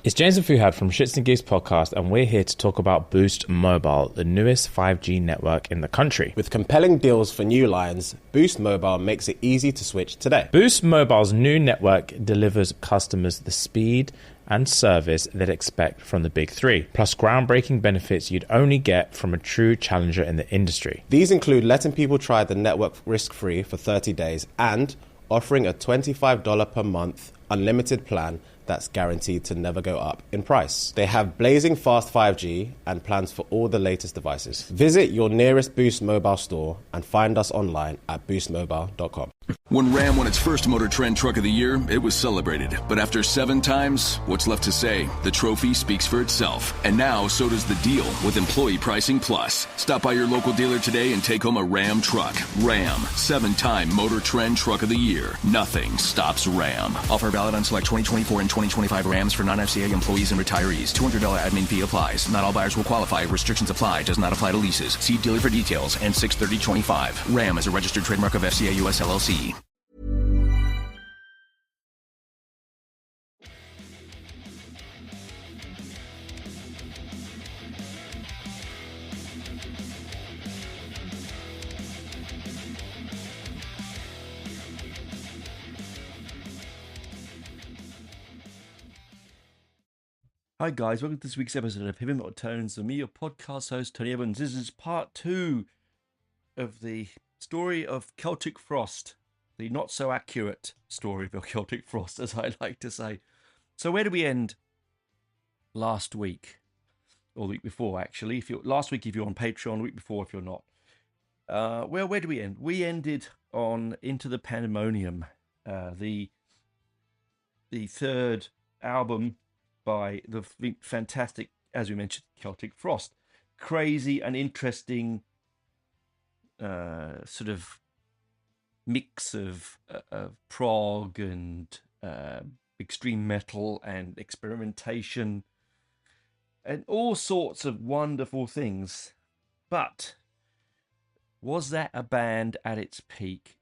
It's James and Fuhad from Shits and Gigs podcast, and we're here to talk about Boost Mobile, the newest 5G network in the country. With compelling deals for new lines, Boost Mobile makes it easy to switch today. Boost Mobile's new network delivers customers the speed and service they'd expect from the big three, plus groundbreaking benefits you'd only get from a true challenger in the industry. These include letting people try the network risk-free for 30 days and offering a $25 per month unlimited plan that's guaranteed to never go up in price. They have blazing fast 5G and plans for all the latest devices. Visit your nearest Boost Mobile store and find us online at boostmobile.com. When Ram won its first Motor Trend Truck of the Year, it was celebrated. But after 7 times, what's left to say? The trophy speaks for itself. And now, so does the deal with Employee Pricing Plus. Stop by your local dealer today and take home a Ram truck. Ram, 7-time Motor Trend Truck of the Year. Nothing stops Ram. Offer valid on select 2024 and 2025 Rams for non-FCA employees and retirees. $200 admin fee applies. Not all buyers will qualify. Restrictions apply. Does not apply to leases. See dealer for details. And 6/30/25. Ram is a registered trademark of FCA US LLC. Hi guys, welcome to this week's episode of Heavy Metal Tones. I'm me, your podcast host, Tony Evans. This is part 2 of the story of Celtic Frost, the not so accurate story of Celtic Frost, as I like to say. So where did we end last week? Or the week before, actually. Last week if you're on Patreon, the week before if you're not. Well, where did we end? We ended on Into the Pandemonium, the third album by the fantastic, as we mentioned, Celtic Frost. Crazy and interesting sort of mix of prog and extreme metal and experimentation and all sorts of wonderful things. But was that a band at its peak?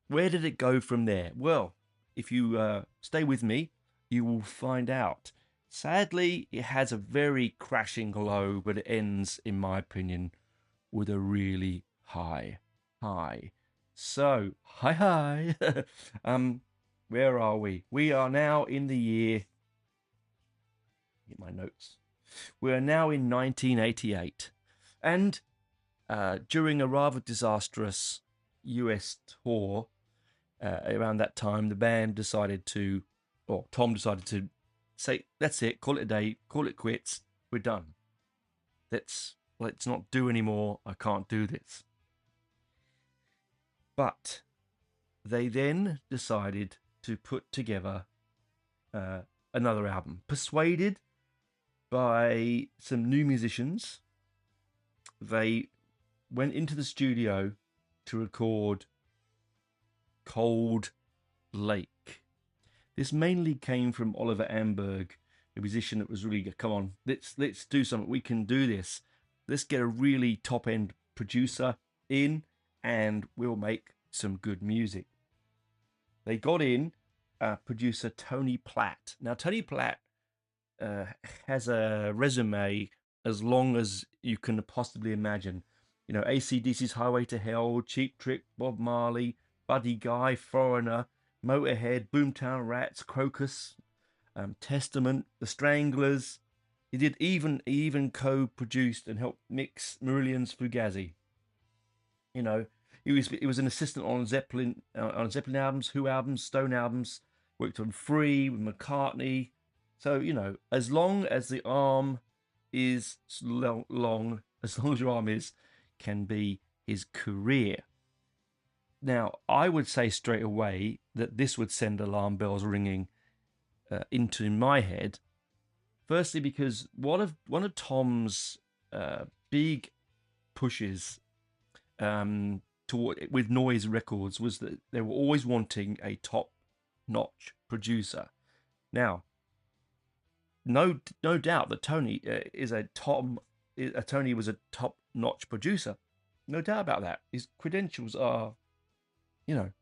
Where did it go from there? Well, if you stay with me, you will find out. Sadly, it has a very crashing low, but it ends, in my opinion, with a really high. So, hi. Where are we? We are now in the year... Get my notes. We are now in 1988. And during a rather disastrous US tour, around that time, the band Tom decided to say, that's it, call it a day, call it quits, we're done. Let's not do anymore, I can't do this. But they then decided to put together another album, persuaded by some new musicians. They went into the studio to record Cold Lake. This mainly came from Oliver Amberg, a musician that was really, come on, let's do something. We can do this. Let's get a really top-end producer in and we'll make some good music. They got in producer Tony Platt. Now, Tony Platt has a resume as long as you can possibly imagine. You know, AC/DC's Highway to Hell, Cheap Trick, Bob Marley, Buddy Guy, Foreigner, Motorhead, Boomtown Rats, Crocus, Testament, The Stranglers. He even co-produced and helped mix Marillion's Fugazi. You know, he was an assistant on Zeppelin albums, Who albums, Stone albums. Worked on Free with McCartney. So, you know, as long as the arm is long, as long as your arm is, can be his career. Now, I would say straight away that this would send alarm bells ringing into my head. Firstly, because one of Tom's big pushes with Noise Records was that they were always wanting a top-notch producer. Now, no doubt that Tony Tony was a top-notch producer. No doubt about that. His credentials are, you know,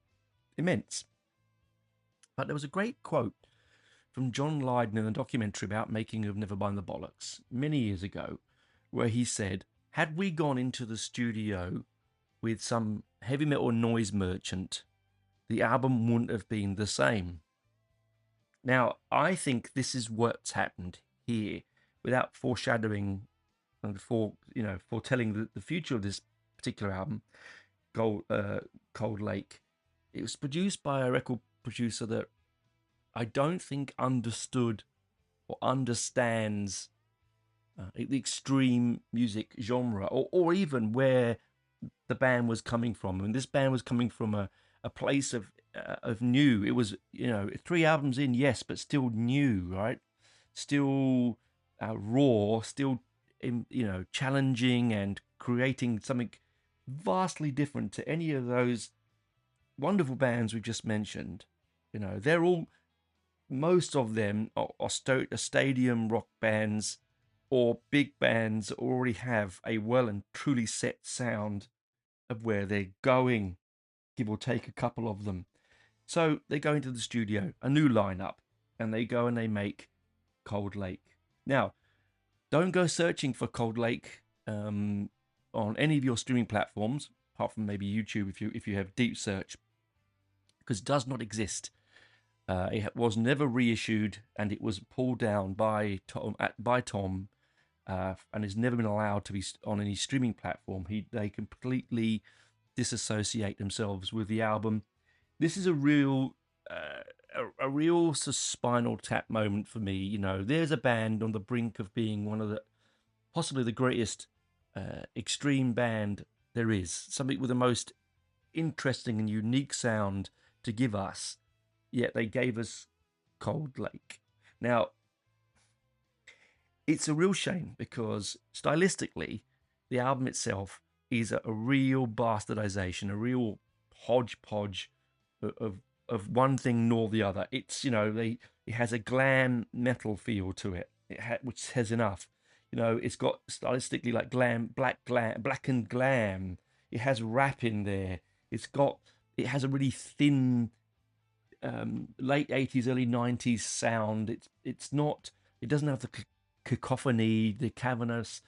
immense. But there was a great quote from John Lydon in a documentary about making of Never Mind the Bollocks many years ago, where he said, had we gone into the studio with some heavy metal noise merchant, the album wouldn't have been the same. Now, I think this is what's happened here, without foreshadowing and foretelling the future of this particular album, Cold Lake. It was produced by a record producer that I don't think understood or understands the extreme music genre, or even where the band was coming from. And this band was coming from a place of new. It was, 3 albums in, yes, but still new, right? Still raw, still, challenging and creating something vastly different to any of those wonderful bands we've just mentioned. They're all, most of them are stadium rock bands or big bands that already have a well and truly set sound of where they're going, give or take a couple of them. So they go into the studio, a new lineup, and they go and they make Cold Lake. Now, don't go searching for Cold Lake on any of your streaming platforms, apart from maybe YouTube if you have deep search, because it does not exist. It was never reissued, and it was pulled down by Tom, and has never been allowed to be on any streaming platform. They completely disassociate themselves with the album. This is a real spinal tap moment for me. There's a band on the brink of being one of possibly the greatest extreme band there is. Something with the most interesting and unique sound to give us. Yet they gave us Cold Lake. Now, it's a real shame because stylistically, the album itself is a real bastardization, a real hodgepodge of one thing nor the other. It's, it has a glam metal feel to it, which says enough. It's got stylistically like black and glam. It has rap in there. It has a really thin late 80s, early 90s sound. It doesn't have the cacophony, the cavernous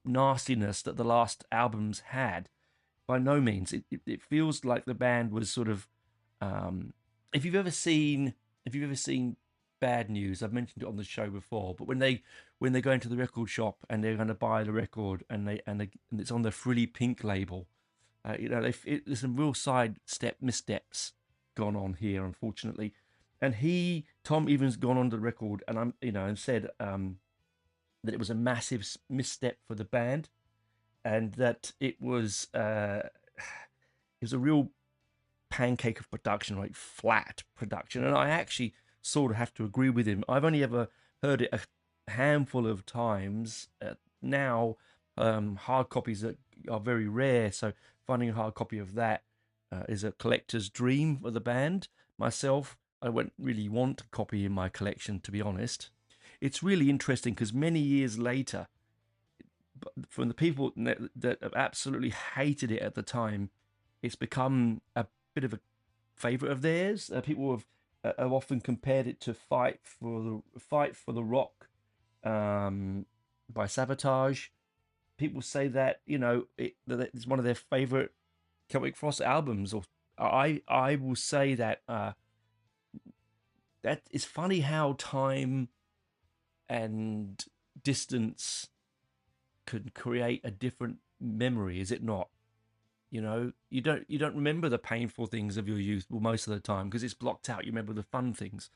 nastiness that the last albums had. By no means. It feels like the band was sort of if you've ever seen Bad News, I've mentioned it on the show before, but when they go into the record shop and they're going to buy the record and it's on the Frilly Pink label, there's some real missteps gone on here, unfortunately. And Tom Evans gone on the record and said that it was a massive misstep for the band, and that it was a real pancake of production, like flat production. And I actually sort of have to agree with him. I've only ever heard it a handful of times. Now, hard copies are very rare, so finding a hard copy of that is a collector's dream for the band. Myself, I wouldn't really want a copy in my collection, to be honest. It's really interesting because many years later, from the people that absolutely hated it at the time, it's become a bit of a favorite of theirs. People have often compared it to Fight for the Rock by Sabotage. People say that that it's one of their favorite Celtic Frost albums. Or I will say that that it's funny how time and distance can create a different memory, is it not? You don't remember the painful things of your youth, well, most of the time, because it's blocked out. You remember the fun things.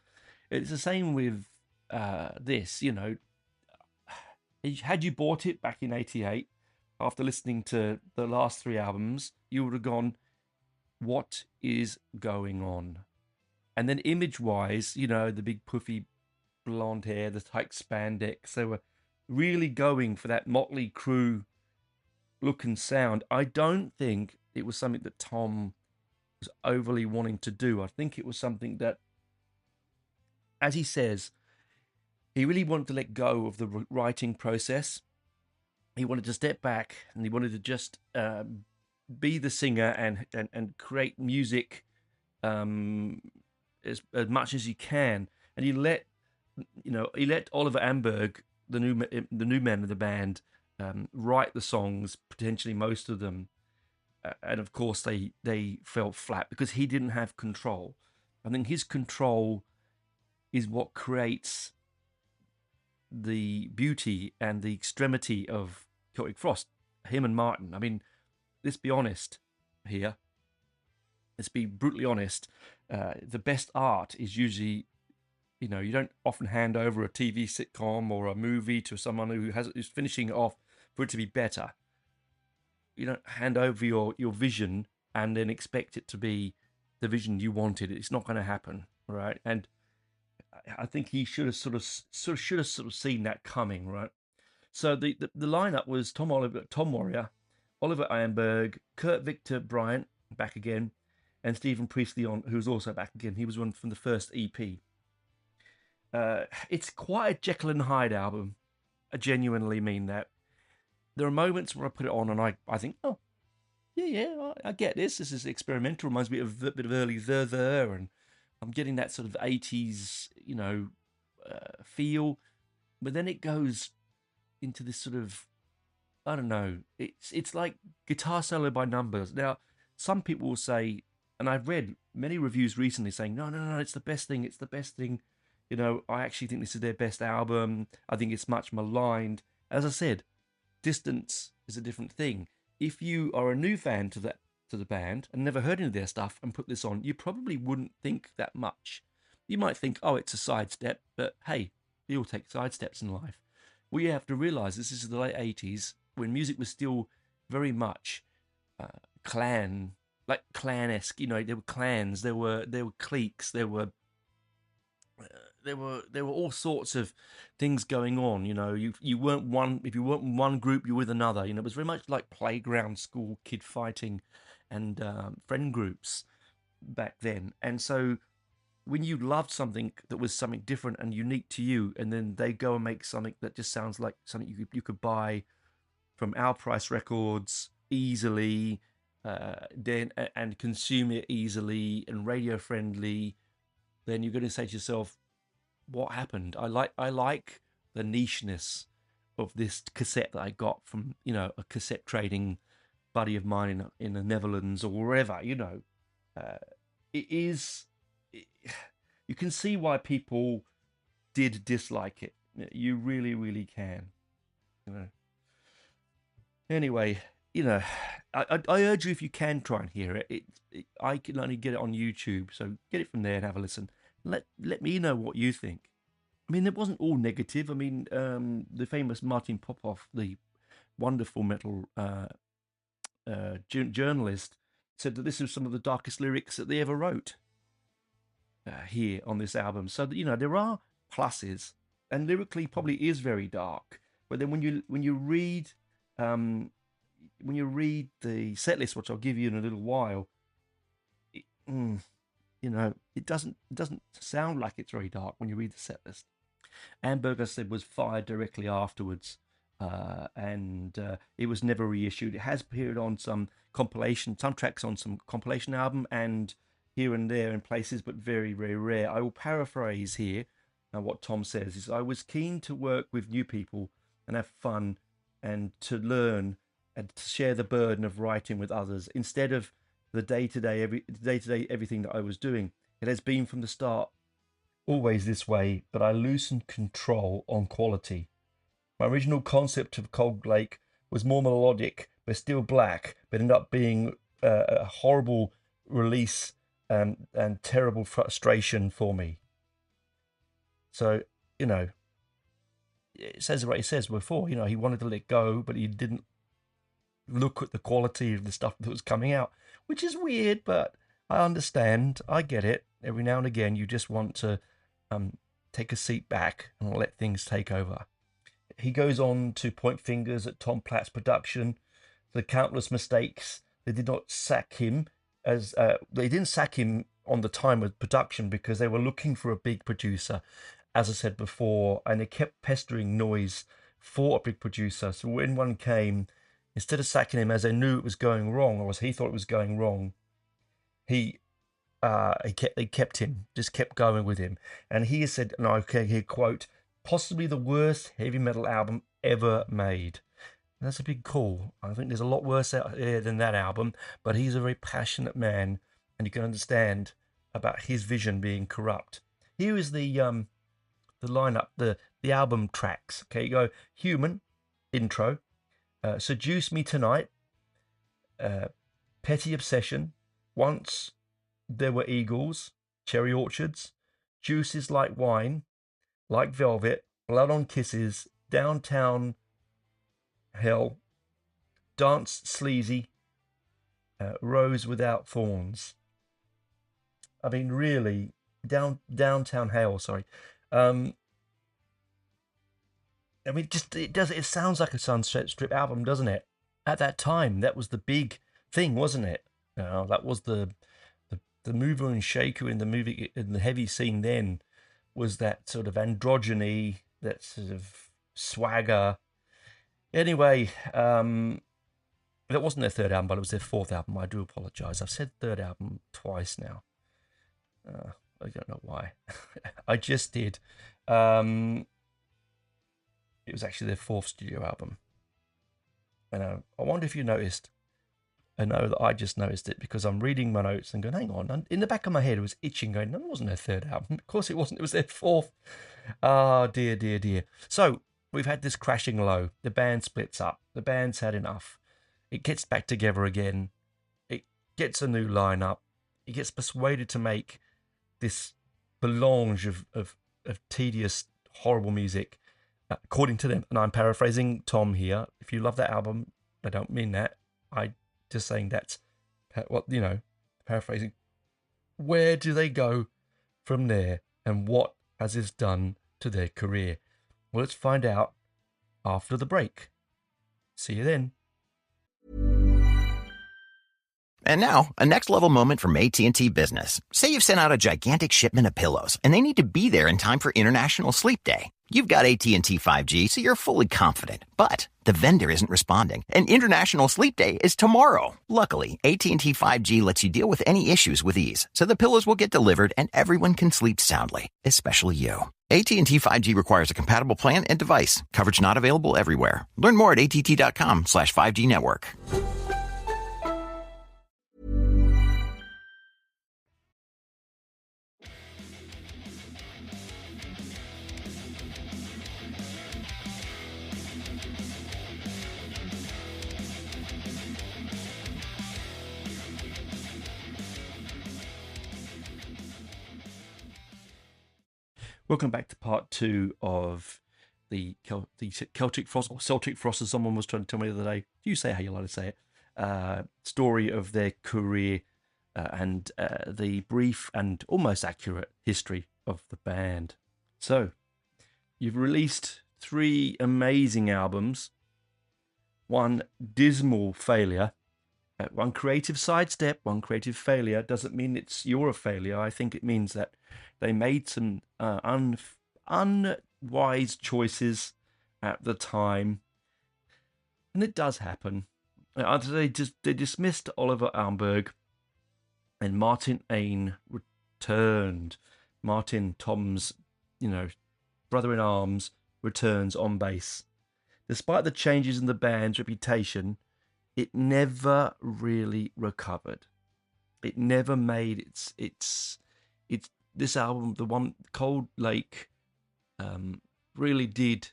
It's the same with this. Had you bought it back in '88 after listening to the last 3 albums, you would have gone, what is going on? And then image-wise, the big puffy blonde hair, the tight spandex, they were really going for that Motley Crue look and sound. I don't think it was something that Tom was overly wanting to do. I think it was something that, as he says, he really wanted to let go of the writing process. He wanted to step back and he wanted to just be the singer and create music as much as he can, and he let Oliver Amberg, the new man of the band, write the songs, potentially most of them, and of course they fell flat because he didn't have control. I think his control is what creates the beauty and the extremity of Celtic Frost. Him and Martin. I mean, let's be honest here. Let's be brutally honest. The best art is usually, you don't often hand over a TV sitcom or a movie to someone who's finishing it off for it to be better. You don't hand over your vision and then expect it to be the vision you wanted. It's not going to happen, right? And I think he should have sort of seen that coming, right? So the lineup was Tom Warrior, Oliver Amberg, Kurt Victor Bryant back again, and Stephen Priestley who's also back again. He was one from the first EP. It's quite a Jekyll and Hyde album. I genuinely mean that. There are moments where I put it on and I think, oh, yeah, I get this. This is experimental. Reminds me of a bit of early The, and I'm getting that sort of 80s, feel. But then it goes into this sort of, I don't know, it's like guitar solo by numbers. Now, some people will say, and I've read many reviews recently saying, no, it's the best thing. It's the best thing. I actually think this is their best album. I think it's much maligned. As I said, distance is a different thing. If you are a new fan to the band and never heard any of their stuff and put this on, you probably wouldn't think that much. You might think, oh, it's a sidestep, but hey, we all take sidesteps in life. What you have to realise, this is the late 80s, when music was still very much clan-esque. There were clans, there were cliques, there were all sorts of things going on. You weren't one. If you weren't one group, you were with another. It was very much like playground, school, kid fighting, and friend groups back then. And so, when you loved something that was something different and unique to you, and then they go and make something that just sounds like something you could buy from Our Price Records easily, and consume it easily and radio friendly, then you're going to say to yourself, what happened? I like the nicheness of this cassette that I got from a cassette trading buddy of mine in the Netherlands or wherever. You can see why people did dislike it. You really, really can. Anyway, I urge you, if you can, try and hear it. I can only get it on YouTube, so get it from there and have a listen. Let me know what you think. I mean, it wasn't all negative. I mean, the famous Martin Popoff, the wonderful metal journalist, said that this is some of the darkest lyrics that they ever wrote here on this album. So there are pluses, and lyrically probably is very dark. But then when you read the set list, which I'll give you in a little while, it doesn't sound like it's very dark when you read the set list. Amberg, I said, was fired directly afterwards, and it was never reissued. It has appeared on some tracks on some compilation album, and here and there in places, but very, very rare. I will paraphrase here what Tom says. Is I was keen to work with new people and have fun and to learn and to share the burden of writing with others instead of the day-to-day everything that I was doing. It has been from the start always this way, but I loosened control on quality. My original concept of Cold Lake was more melodic, but still black, but ended up being a horrible release and terrible frustration for me. So, it says what it says before. He wanted to let go, but he didn't look at the quality of the stuff that was coming out, which is weird, but I understand. I get it. Every now and again, you just want to take a seat back and let things take over. He goes on to point fingers at Tom Platt's production, the countless mistakes. They did not sack him they didn't sack him on the time of production because they were looking for a big producer, as I said before, and they kept pestering Noise for a big producer. So when one came, instead of sacking him as they knew it was going wrong, or as he thought it was going wrong, he he kept him, just kept going with him. And he has said, and I can hear, quote, possibly the worst heavy metal album ever made. And that's a big call. I think there's a lot worse out there than that album, but he's a very passionate man, and you can understand about his vision being corrupt. Here is the lineup, the album tracks. Okay, you go Human, intro, Seduce Me Tonight, Petty Obsession, Once There Were Eagles, Cherry Orchards, Juices Like Wine, Like Velvet, Blood on Kisses, Downtown Hell, Dance Sleazy, Rose Without Thorns. I mean, really, Downtown Hell, sorry. I mean, it sounds like a Sunset Strip album, doesn't it? At that time, that was the big thing, wasn't it? That was the mover and shaker in the movie, in the heavy scene then, was that sort of androgyny, that sort of swagger. Anyway, that wasn't their third album, but it was their fourth album. I do apologise. I've said third album twice now. I don't know why. I just did. It was actually their fourth studio album. And I wonder if you noticed. I know that I just noticed it because I'm reading my notes and going, hang on. And in the back of my head, it was itching, going, no, it wasn't their third album. Of course it wasn't. It was their fourth. Oh, dear, dear, dear. So we've had this crashing low. The band splits up. The band's had enough. It gets back together again. It gets a new lineup. It gets persuaded to make this melange of tedious, horrible music, according to them. And I'm paraphrasing Tom here. If you love that album, I don't mean that. I just saying that's what, paraphrasing. Where do they go from there, and what has this done to their career? Well, let's find out after the break. See you then. And now, a next-level moment from AT&T Business. Say you've sent out a gigantic shipment of pillows, and they need to be there in time for International Sleep Day. You've got AT&T 5G, so you're fully confident. But the vendor isn't responding, and International Sleep Day is tomorrow. Luckily, AT&T 5G lets you deal with any issues with ease, so the pillows will get delivered and everyone can sleep soundly, especially you. AT&T 5G requires a compatible plan and device. Coverage not available everywhere. Learn more at att.com/5G network. Welcome back to part 2 of the Celtic Frost, or Celtic Frost, as someone was trying to tell me the other day. Do you say how you like to say it? Story of their career and the brief and almost accurate history of the band. So, you've released 3 amazing albums, 1 dismal failure, 1 creative sidestep, 1 creative failure. Doesn't mean you're a failure. I think it means that they made some unwise choices at the time, and it does happen. They dismissed Oliver Almberg, and Martin Ain returned. Martin, Tom's, brother-in-arms, returns on bass. Despite the changes in the band's reputation, it never really recovered. It never made its this album, the one Cold Lake, really did,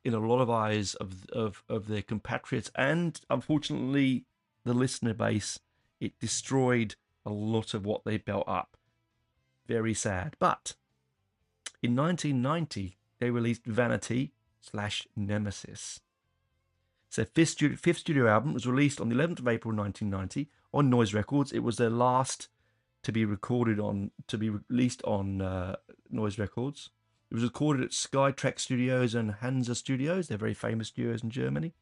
in a lot of eyes of their compatriots and unfortunately the listener base, it destroyed a lot of what they built up. Very sad. But in 1990, they released Vanity/Nemesis. So fifth studio album was released on the 11th of April 1990 on Noise Records. It was their last to be released on Noise Records. It was recorded at Skytrack Studios and Hansa Studios. They're very famous studios in Germany.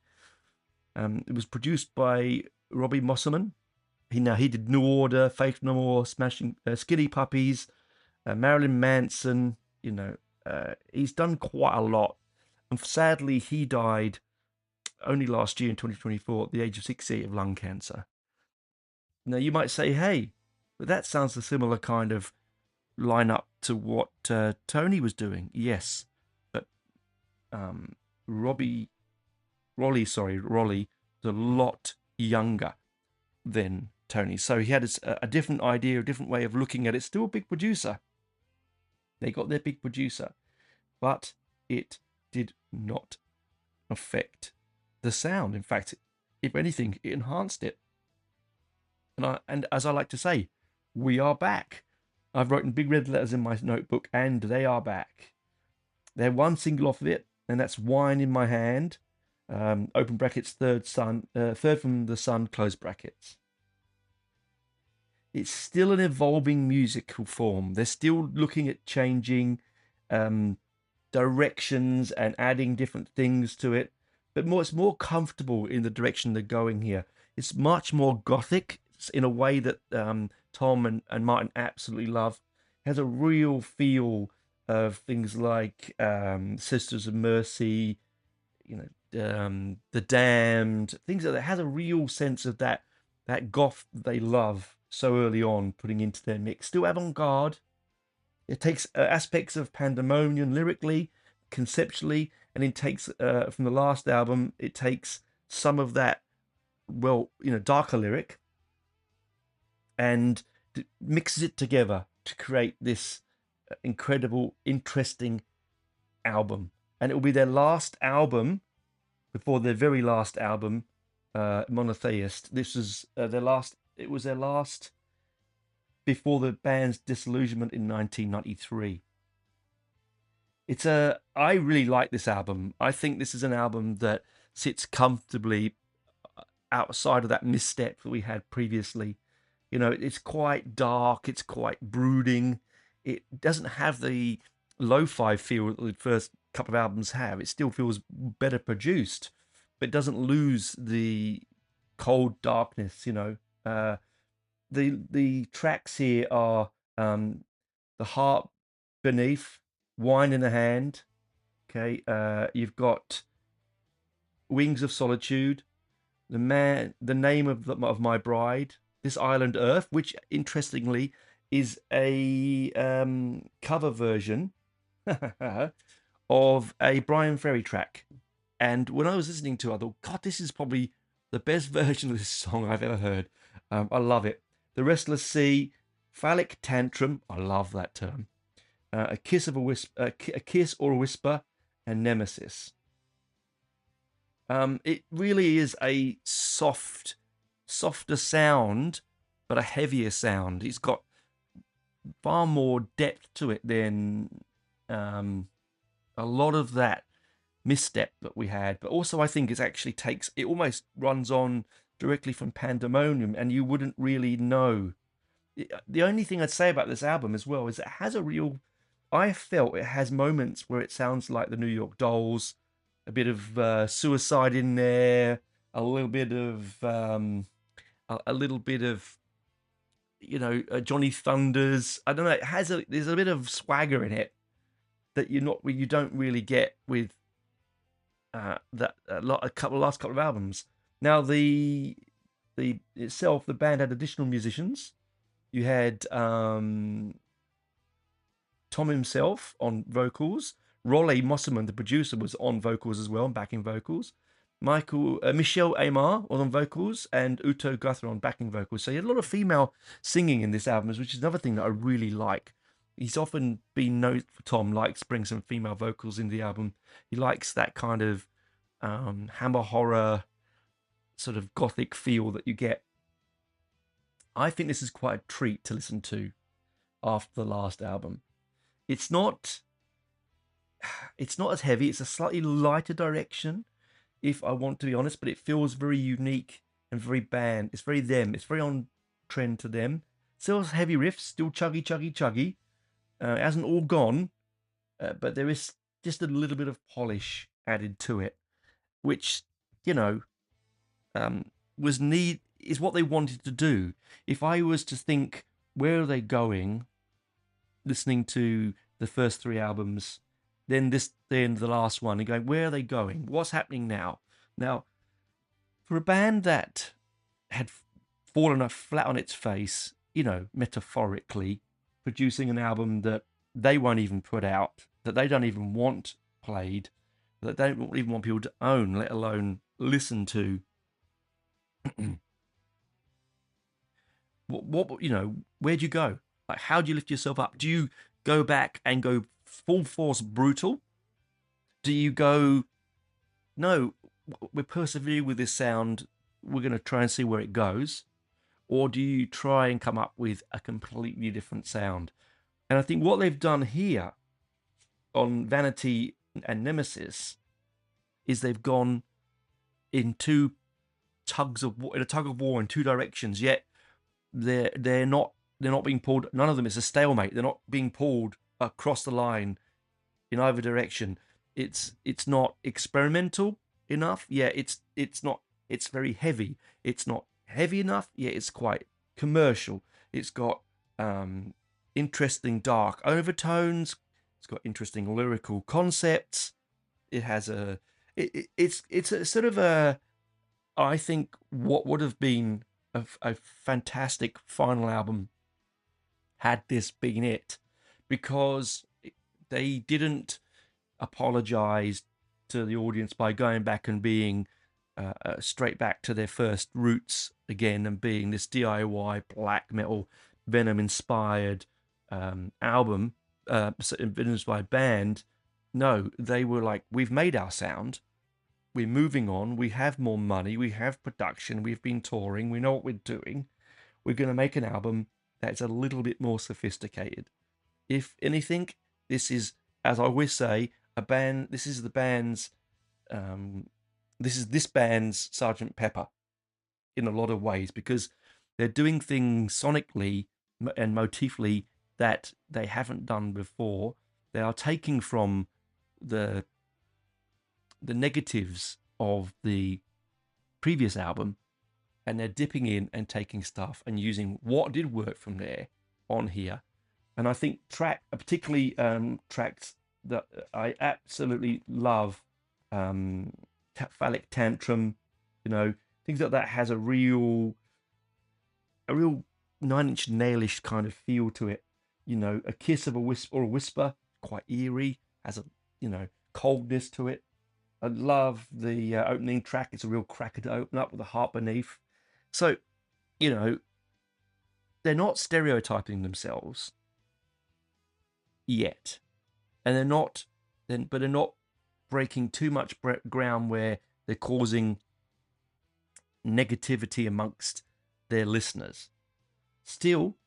It was produced by Robbie Mosselman. He did New Order, Faith No More, Smashing Skinny Puppies, Marilyn Manson. He's done quite a lot. And sadly, he died only last year in 2024 at the age of 68 of lung cancer. Now, you might say, hey, But that sounds a similar kind of lineup to what Tony was doing. Yes, but Rolly, was a lot younger than Tony, so he had a different idea, a different way of looking at it. Still a big producer. They got their big producer, but it did not affect the sound. In fact, if anything, it enhanced it. And as I like to say, we are back. I've written big red letters in my notebook, and they are back. They're one single off of it, and that's Wine in My Hand. Open brackets, third from the sun, close brackets. It's still an evolving musical form. They're still looking at changing directions and adding different things to it. But it's more comfortable in the direction they're going here. It's much more gothic in a way that Tom and Martin absolutely love. It has a real feel of things like Sisters of Mercy, The Damned, things like that. It has a real sense of that goth they love so early on, putting into their mix. Still avant-garde. It takes aspects of Pandemonium lyrically, conceptually, and it takes from the last album, it takes some of that, darker lyric, and mixes it together to create this incredible, interesting album. And it will be their last album before their very last album, Monotheist. This was their last. It was their last before the band's disillusionment in 1993. I really like this album. I think this is an album that sits comfortably outside of that misstep that we had previously. It's quite dark. It's quite brooding. It doesn't have the lo-fi feel that the first couple of albums have. It still feels better produced, but doesn't lose the cold darkness. The tracks here are The Heart Beneath, Wine in the Hand. Okay, you've got Wings of Solitude, The Name of My Bride, This Island Earth, which interestingly is a cover version of a Brian Ferry track. And when I was listening to it, I thought, God, this is probably the best version of this song I've ever heard. I love it. The Restless Sea, Phallic Tantrum, I love that term. A Kiss or a Whisper, and Nemesis. It really is a softer sound, but a heavier sound. It's got far more depth to it than a lot of that misstep that we had. But also, I think it almost runs on directly from Pandemonium, and you wouldn't really know. The only thing I'd say about this album as well is I felt it has moments where it sounds like the New York Dolls, a bit of Suicide in there, a little bit of Johnny Thunders. I don't know. There's a bit of swagger in it that you don't really get with last couple of albums. Now the band had additional musicians. You had Tom himself on vocals. Rolly Mosselman, the producer, was on vocals as well, and backing vocals. Michelle Amar was on vocals, and Uto Guthrie on backing vocals. So you had a lot of female singing in this album, which is another thing that I really like. He's often been known for Tom likes to bring some female vocals in the album. He likes that kind of hammer horror sort of gothic feel that you get. I think this is quite a treat to listen to after the last album. It's not as heavy. It's a slightly lighter direction, if I want to be honest, but it feels very unique and very band. It's very them. It's very on trend to them. Still has heavy riffs, still chuggy, chuggy, chuggy. It hasn't all gone, but there is just a little bit of polish added to it, which, is what they wanted to do. If I was to think, where are they going, listening to the first three albums, then the last one, and going, where are they going? What's happening now? Now, for a band that had fallen flat on its face metaphorically producing an album that they won't even put out, that they don't even want played, that they don't even want people to own, let alone listen to. Where do you go? Like, how do you lift yourself up? Do you go back and go full force brutal? Do you go, no, we're persevering with this sound, we're going to try and see where it goes? Or do you try and come up with a completely different sound? And I think what they've done here on Vanity and Nemesis is they've gone in a tug of war in two directions, yet they're not being pulled. None of them is a stalemate. They're not being pulled across the line in either direction. It's not experimental enough. Yeah, it's not. It's very heavy. It's not heavy enough. Yeah, it's quite commercial. It's got interesting dark overtones. It's got interesting lyrical concepts. It has it's a sort of a, I think, what would have been a fantastic final album had this been it, because they didn't apologize to the audience by going back and being straight back to their first roots again and being this DIY black metal Venom inspired album, Venom inspired band. No, they were like, we've made our sound, we're moving on, we have more money, we have production, we've been touring, we know what we're doing, we're going to make an album that's a little bit more sophisticated. If anything, this is, as I always say, a band, this is this band's Sgt. Pepper in a lot of ways, because they're doing things sonically and motifly that they haven't done before. They are taking from the negatives of the previous album, and they're dipping in and taking stuff and using what did work from there on here. And I think particularly tracks that I absolutely love, Phallic Tantrum, things like that, has a real 9-Inch Nailish kind of feel to it. A Kiss of a Whisper, quite eerie, has a coldness to it. I love the opening track. It's a real cracker to open up with a heart beneath. So, they're not stereotyping themselves yet, and they're not breaking too much ground where they're causing negativity amongst their listeners. Still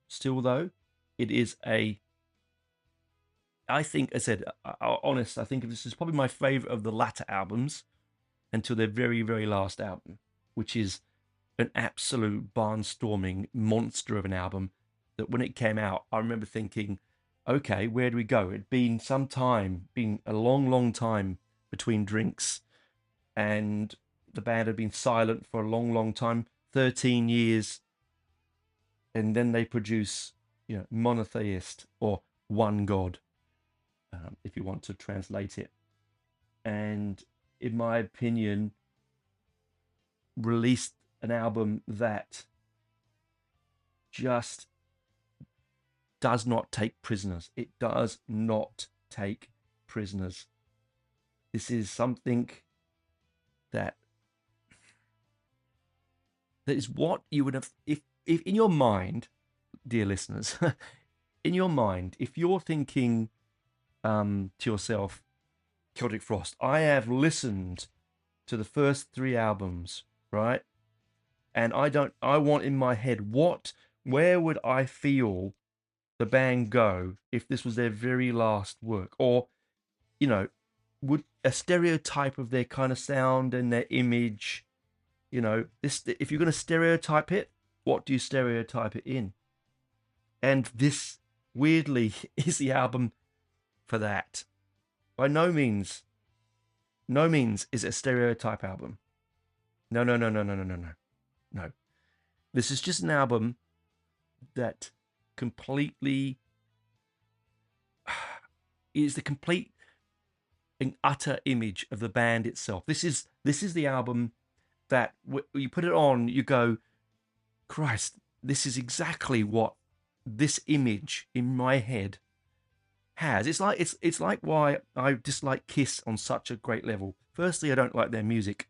though, it is I think, I said, honest, I think this is probably my favorite of the latter albums until their very, very last album, which is an absolute barnstorming monster of an album that when it came out, I remember thinking, okay, where do we go? It'd been a long, long time between drinks, and the band had been silent for a long, long time, 13 years. And then they produce, Monotheist, or One God, if you want to translate it. And in my opinion, released an album that just does not take prisoners. It does not take prisoners. This is something that is what you would have, if in your mind, dear listeners, in your mind, if you're thinking to yourself, Celtic Frost, I have listened to the first 3 albums, right? And I want in my head, where would I feel the band go if this was their very last work? Or, would a stereotype of their kind of sound and their image, if you're going to stereotype it, what do you stereotype it in? And this, weirdly, is the album for that. By no means is it a stereotype album. No. This is just an album that completely is the complete and utter image of the band itself. This is the album that you put it on, you go, Christ, this is exactly what this image in my head has. It's like why I dislike Kiss on such a great level. Firstly, I don't like their music.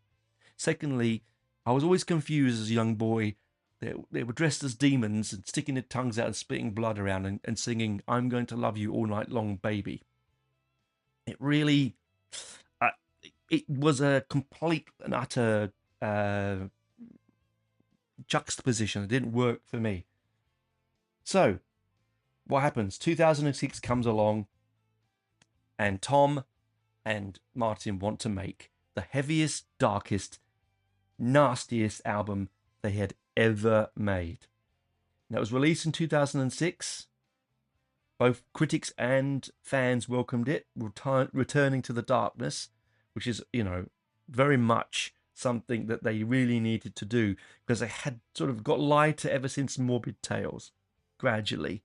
Secondly, I was always confused as a young boy. They were dressed as demons and sticking their tongues out and spitting blood around and singing "I'm going to love you all night long, baby." It really, it was a complete and utter juxtaposition. It didn't work for me. So, what happens? 2006 comes along, and Tom and Martin want to make the heaviest, darkest, nastiest album they had ever made. Now, it was released in 2006. Both critics and fans welcomed it, returning to the darkness, which is, very much something that they really needed to do, because they had sort of got lighter ever since Morbid Tales, gradually.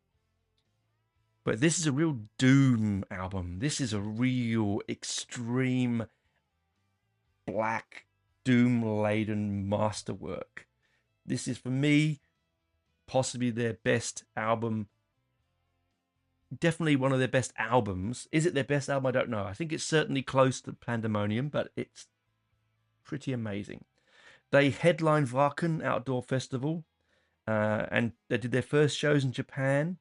But this is a real doom album. This is a real extreme, black, doom-laden masterwork. This is, for me, possibly their best album. Definitely one of their best albums. Is it their best album? I don't know. I think it's certainly close to Pandemonium, but it's pretty amazing. They headlined Wacken Outdoor Festival, and they did their first shows in Japan,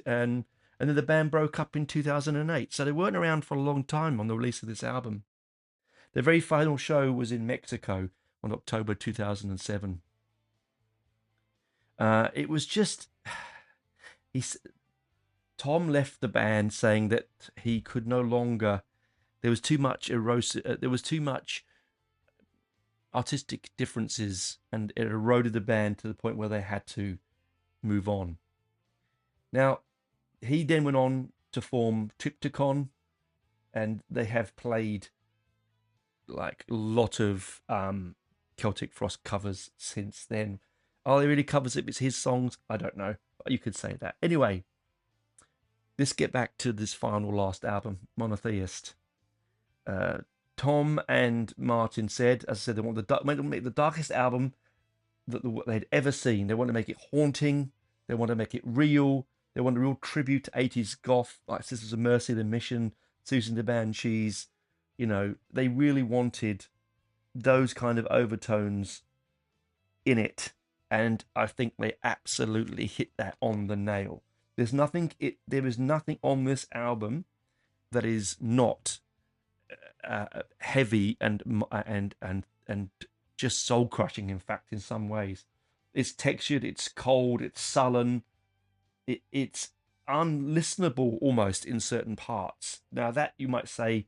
and then the band broke up in 2008. So they weren't around for a long time on the release of this album. Their very final show was in Mexico on October 2007. It was just... Tom left the band saying that he could no longer... There was too much artistic differences, and it eroded the band to the point where they had to move on. Now, he then went on to form Triptychon, and they have played like a lot of Celtic Frost covers since then. Are they really covers if it's his songs? I don't know, but you could say that. Anyway, let's get back to this final last album, Monotheist. Tom and Martin said, as I said, they want to make the darkest album that they'd ever seen. They want to make it haunting. They want to make it real. They want a real tribute to 80s goth, like Sisters of Mercy, The Mission, Susan the Banshees. They really wanted those kind of overtones in it. And I think they absolutely hit that on the nail. There is nothing on this album that is not heavy and just soul crushing. In fact, in some ways, it's textured, it's cold, it's sullen, it's unlistenable almost in certain parts. Now that you might say,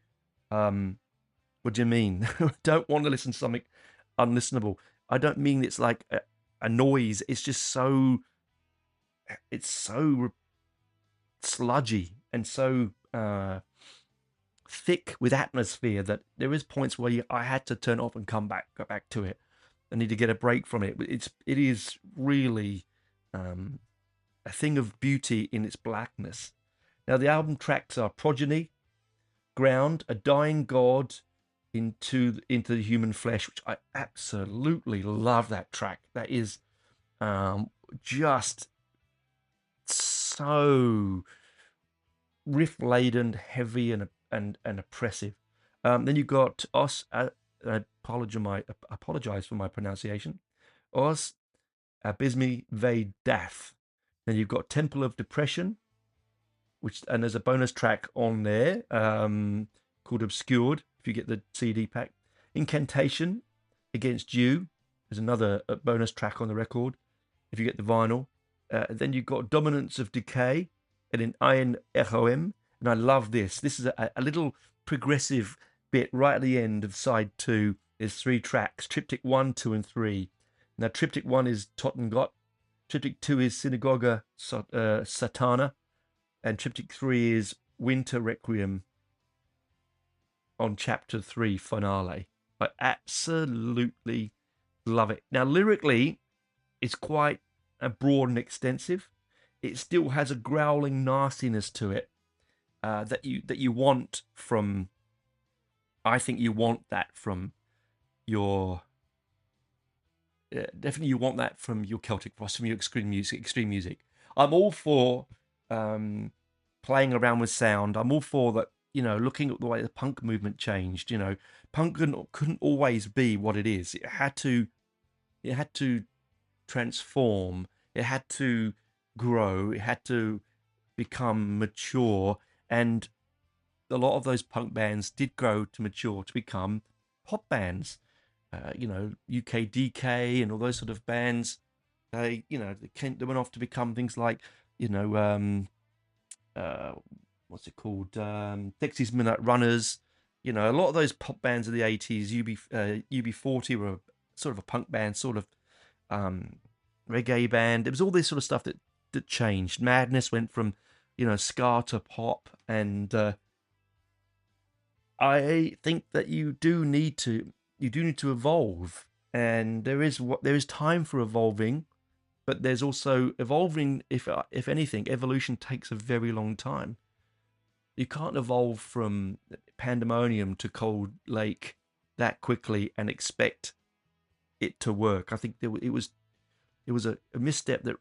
what do you mean? Don't want to listen to something unlistenable. I don't mean it's like a noise. It's just so sludgy and so thick with atmosphere that there is points where I had to turn off and go back to it. I need to get a break from it. It is really a thing of beauty in its blackness. Now, the album tracks are Progeny, Ground, A Dying God, into the Human Flesh, which I absolutely love. That track. That is just so riff laden, heavy, and oppressive. Then you got Os. I apologize for my pronunciation. Os Abysmi Ve Dath. Then you've got Temple of Depression, and there's a bonus track on there called Obscured, if you get the CD pack. Incantation, Against You, there's another bonus track on the record, if you get the vinyl. Then you've got Dominance of Decay, and in Iron Echoem, and I love this. This is a little progressive bit right at the end of side 2. There's 3 tracks, Triptych 1, 2, and 3. Now, Triptych 1 is Totengot, Triptych 2 is Synagoga Satana, and Triptych 3 is Winter Requiem on Chapter 3 finale. I absolutely love it. Now, lyrically, it's quite broad and extensive. It still has a growling nastiness to it that you want from. I think you want that from your definitely you want that from your Celtic Frost, from your extreme music. I'm all for playing around with sound. I'm all for that, looking at the way the punk movement changed. Punk couldn't always be what it is. It had to transform. It had to grow. It had to become mature. And a lot of those punk bands did grow to mature to become pop bands. UK DK and all those sort of bands. They went off to become things like, what's it called? Dexys Midnight Runners. A lot of those pop bands of the 80s, UB40 were sort of a punk band, sort of reggae band. It was all this sort of stuff that changed. Madness went from, ska to pop, and I think that you do need to evolve, and there is time for evolving, but there's also evolving. If anything, evolution takes a very long time. You can't evolve from Pandemonium to Cold Lake that quickly and expect it to work. I think it was a misstep that,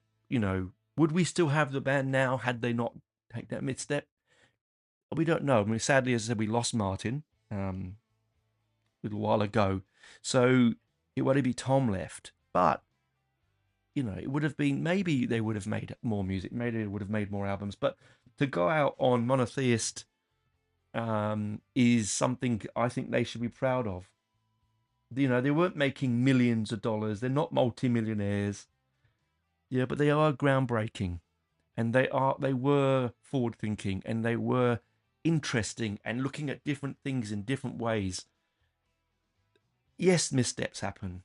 would we still have the band now had they not taken that misstep? We don't know. I mean, sadly, as I said, we lost Martin a little while ago, so it would only be Tom left. But it would have been, maybe they would have made more music, maybe they would have made more albums. But to go out on Monotheist is something I think they should be proud of. They weren't making millions of dollars. They're not multimillionaires. Yeah, but they are groundbreaking, and they were forward thinking, and they were interesting and looking at different things in different ways. Yes, missteps happen,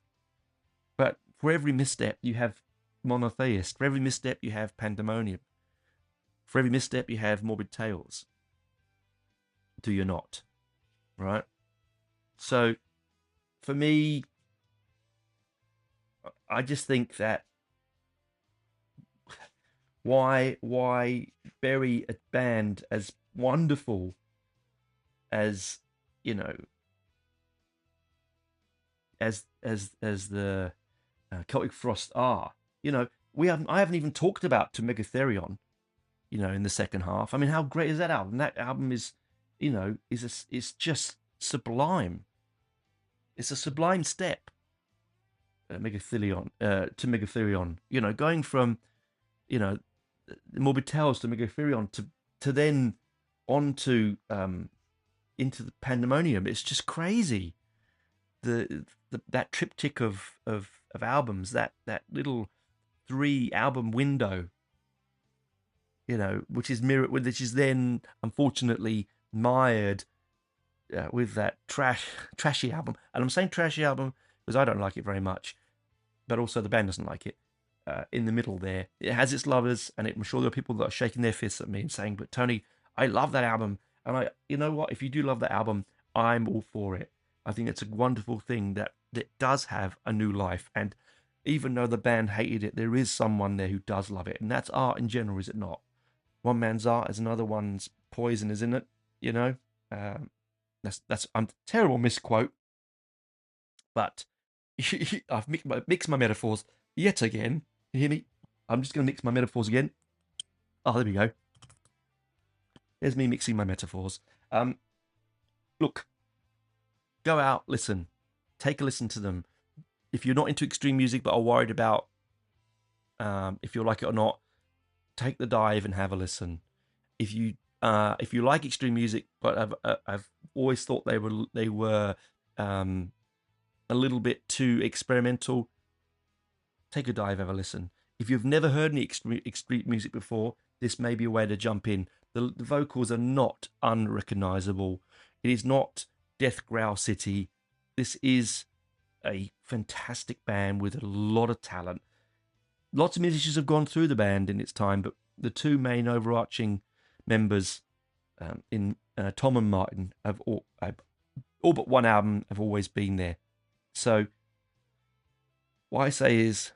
but for every misstep you have Monotheist. For every misstep you have Pandemonium. For every misstep you have Morbid Tales. Do you not? Right? So, for me, I just think that why bury a band as wonderful as as the Celtic Frost are. I haven't even talked about To Therion, in the second half. I mean, how great is that album? That album is, it's just sublime. It's a sublime step. To Megatherion, going from, Morbid Tales to Megatherion to then on to into the Pandemonium. It's just crazy. That triptych of albums, that little 3-album window, which is then unfortunately mired with that trashy album. And I'm saying trashy album because I don't like it very much, but also the band doesn't like it. In the middle there, it has its lovers, and I'm sure there are people that are shaking their fists at me and saying, "But Tony, I love that album." And you know what? If you do love that album, I'm all for it. I think it's a wonderful thing that does have a new life. And even though the band hated it, there is someone there who does love it. And that's art in general, is it not? One man's art is another one's poison, isn't it? That's a terrible misquote. But I've mixed my metaphors yet again. You hear me? I'm just going to mix my metaphors again. Oh, there we go. There's me mixing my metaphors. Look, go out, listen. Take a listen to them. If you're not into extreme music but are worried about if you'll like it or not, take the dive and have a listen. If you like extreme music but I've always thought they were a little bit too experimental, take a dive, have a listen. If you've never heard any extreme music before, this may be a way to jump in. The vocals are not unrecognizable. It is not Death Growl City. This is a fantastic band with a lot of talent. Lots of musicians have gone through the band in its time, but the two main overarching members, in Tom and Martin, have all but one album have always been there. So what I say is,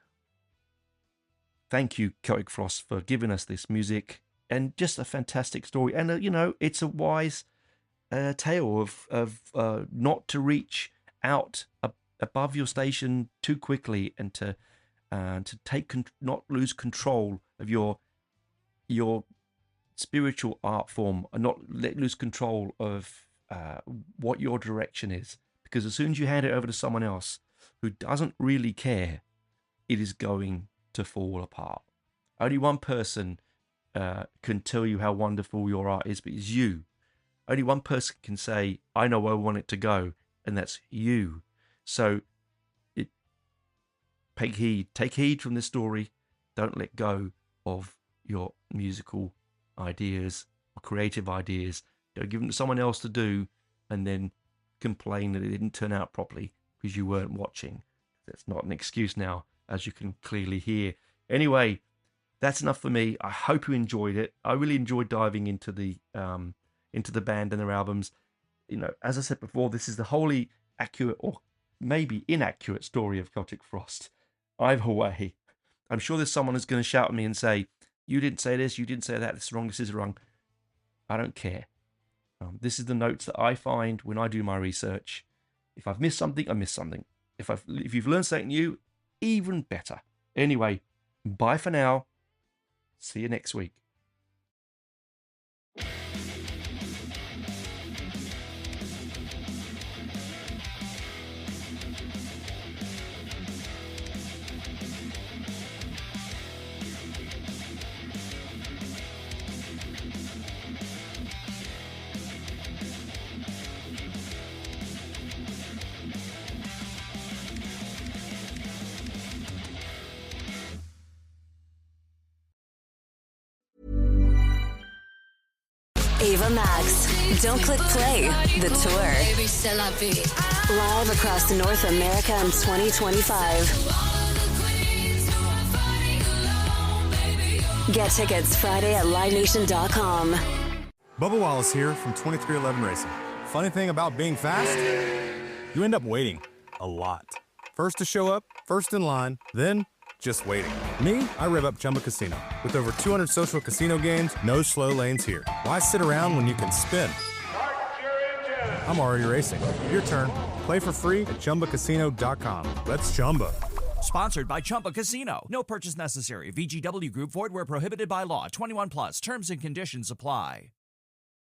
thank you, Celtic Frost, for giving us this music and just a fantastic story. And it's a wise tale of not to reach out above your station too quickly and to not lose control of your spiritual art form, and not let lose control of what your direction is. Because as soon as you hand it over to someone else who doesn't really care, it is going to fall apart. Only one person can tell you how wonderful your art is, but it's you. Only one person can say, I know where I want it to go, and that's you. So take heed from this story. Don't let go of your musical ideas or creative ideas. Don't give them to someone else to do and then complain that it didn't turn out properly because you weren't watching. That's not an excuse now, as you can clearly hear. Anyway, that's enough for me. I hope you enjoyed it. I really enjoyed diving into the band and their albums. You know, as I said before, this is the wholly accurate or maybe inaccurate story of Celtic Frost. Either way, I'm sure there's someone who's going to shout at me and say, you didn't say this, you didn't say that, this is wrong, this is wrong. I don't care. This is the notes that I find when I do my research. If I've missed something, I missed something. If you've learned something new, even better. Anyway, bye for now. See you next week. Ava Max. Don't click play. The tour. Live across North America in 2025. Get tickets Friday at livenation.com. Bubba Wallace here from 2311 Racing. Funny thing about being fast, you end up waiting a lot. First to show up, first in line, then just waiting. Me, I rev up Chumba Casino. With over 200 social casino games, no slow lanes here. Why sit around when you can spin? I'm already racing. Your turn. Play for free at ChumbaCasino.com. Let's Chumba. Sponsored by Chumba Casino. No purchase necessary. VGW Group. Void where prohibited by law. 21 plus. Terms and conditions apply.